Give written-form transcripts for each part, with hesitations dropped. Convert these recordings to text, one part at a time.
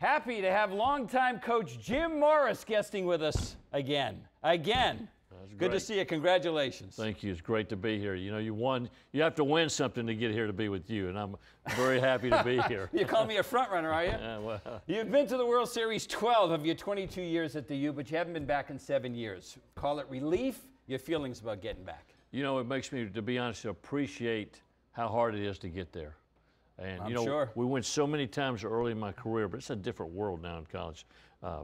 Happy to have longtime coach Jim Morris guesting with us again. Good to see you. Congratulations. Thank you. It's great to be here. You know, you won. You have to win something to get here to be with you, and I'm very happy to be here. You call me a front runner, are you? Well. You've been to the World Series 12 of your 22 years at the U, but you haven't been back in 7 years. Call it relief. Your feelings about getting back? You know, it makes me, to be honest, appreciate how hard it is to get there. And, I'm sure. We went so many times early in my career, but it's a different world now in college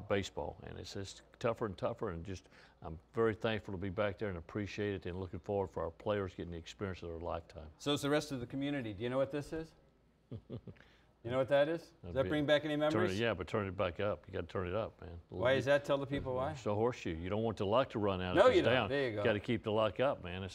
baseball. And it's just tougher and tougher. And just, I'm very thankful to be back there and appreciate it and looking forward for our players getting the experience of their lifetime. So is the rest of the community. Do you know what this is? You know what that is? Does that bring back any memories? Yeah, but turn it back up. You got to turn it up, man. Why is that? Tell the people why. It's a horseshoe. You don't want the luck to run out. No, if it's you don't. down. There you go. Got to keep the luck up, man.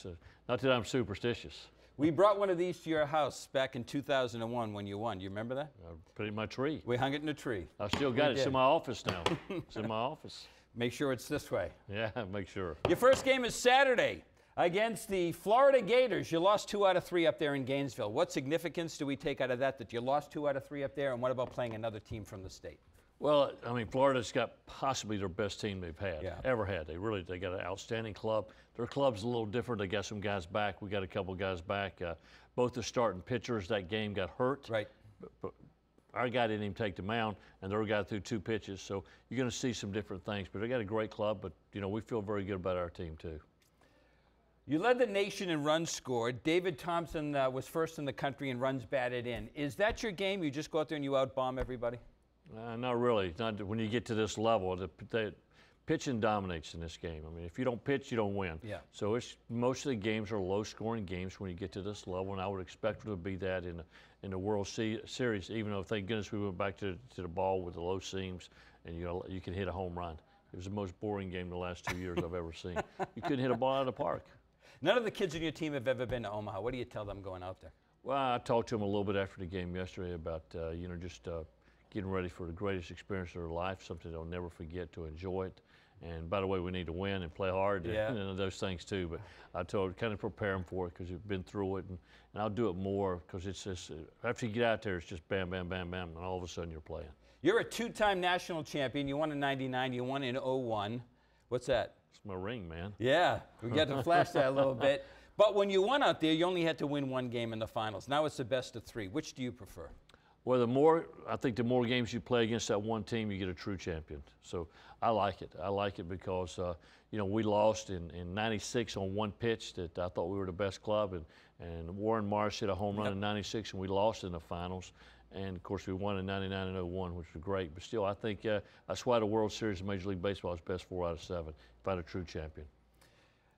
Not that I'm superstitious. We brought one of these to your house back in 2001 when you won. Do you remember that? I put it in my tree. We hung it in a tree. I still got it. It's in my office now. It's in my office. Make sure it's this way. Yeah, make sure. Your first game is Saturday against the Florida Gators. You lost 2 out of 3 up there in Gainesville. What significance do we take out of that you lost 2 out of 3 up there, and what about playing another team from the state? Well, I mean, Florida's got possibly their best team they've had, Yeah. ever had. They got an outstanding club. Their club's a little different. They got some guys back. We got a couple guys back. Both the starting pitchers that game got hurt. Right. But our guy didn't even take the mound, and their guy threw 2 pitches. So you're going to see some different things. But they got a great club. But you know, we feel very good about our team too. You led the nation in runs scored. David Thompson was first in the country in runs batted in. Is that your game? You just go out there and you outbomb everybody? Not really. Not when you get to this level. The pitching dominates in this game. I mean, if you don't pitch, you don't win. Yeah. So most of the games are low-scoring games when you get to this level, and I would expect it to be that in the World Series. Even though, thank goodness, we went back to the ball with the low seams, and you can hit a home run. It was the most boring game the last 2 years I've ever seen. You couldn't hit a ball out of the park. None of the kids on your team have ever been to Omaha. What do you tell them going out there? Well, I talked to them a little bit after the game yesterday about just getting ready for the greatest experience of their life, something they'll never forget, to enjoy it. And by the way, we need to win and play hard, yeah. and those things too. But I told them, kind of prepare them for it because you've been through it, and I'll do it more because it's just, after you get out there, it's just bam, bam, bam, bam, and all of a sudden you're playing. You're a 2-time national champion. You won in '99, you won in '01. What's that? It's my ring, man. Yeah, we got to flash that a little bit. But when you won out there, you only had to win 1 game in the finals. Now it's the best of 3. Which do you prefer? Well, I think the more games you play against that one team, you get a true champion. So I like it. I like it because, we lost in '96 on 1 pitch that I thought we were the best club, and Warren Marsh hit a home run in '96, and we lost in the finals. And, of course, we won in '99 and '01, which was great. But still, I think that's why the World Series of Major League Baseball is best 4 out of 7, if I'm a true champion.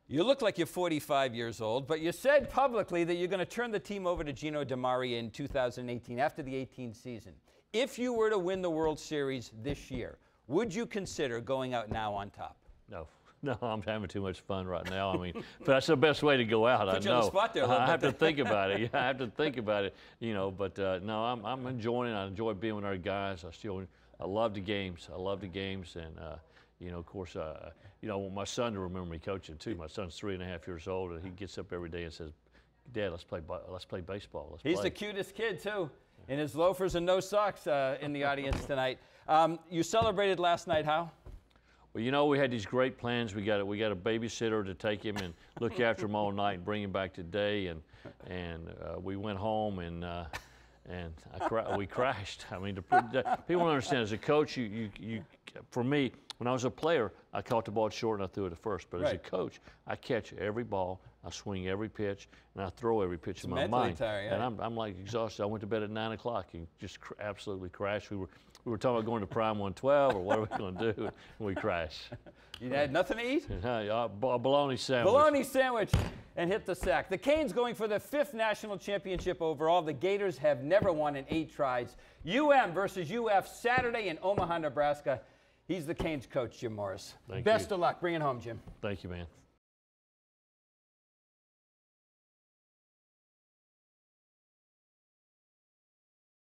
You look like you're 45 years old, but you said publicly that you're going to turn the team over to Gino DiMaria in 2018, after the 18 season. If you were to win the World Series this year, would you consider going out now on top? No, I'm having too much fun right now. I mean, but that's the best way to go out. Put you on the spot there a little bit. I have to think about it. Yeah, I have to think about it. But no, I'm enjoying it. I enjoy being with our guys. I love the games. I love the games, and of course, I want my son to remember me coaching too. My son's 3.5 years old, and he gets up every day and says, "Dad, let's play baseball." He's the cutest kid too, in his loafers and no socks in the audience tonight. You celebrated last night. How? Well, we had these great plans. We got a babysitter to take him and look after him all night and bring him back today, and we went home and we crashed. I mean, people don't understand. As a coach, for me, when I was a player, I caught the ball short and I threw it at first. But as a coach, I catch every ball, I swing every pitch, and I throw every pitch in my mind. Tiring, yeah. And I'm like exhausted. I went to bed at 9 o'clock and just absolutely crashed. We were talking about going to Prime 112 or what are we going to do, and we crashed. You had nothing to eat? A bologna sandwich. Bologna sandwich, and hit the sack. The Canes going for the 5th national championship overall. The Gators have never won in 8 tries. UM versus UF Saturday in Omaha, Nebraska. He's the Canes coach, Jim Morris. Best of luck. Bring it home, Jim. Thank you, man.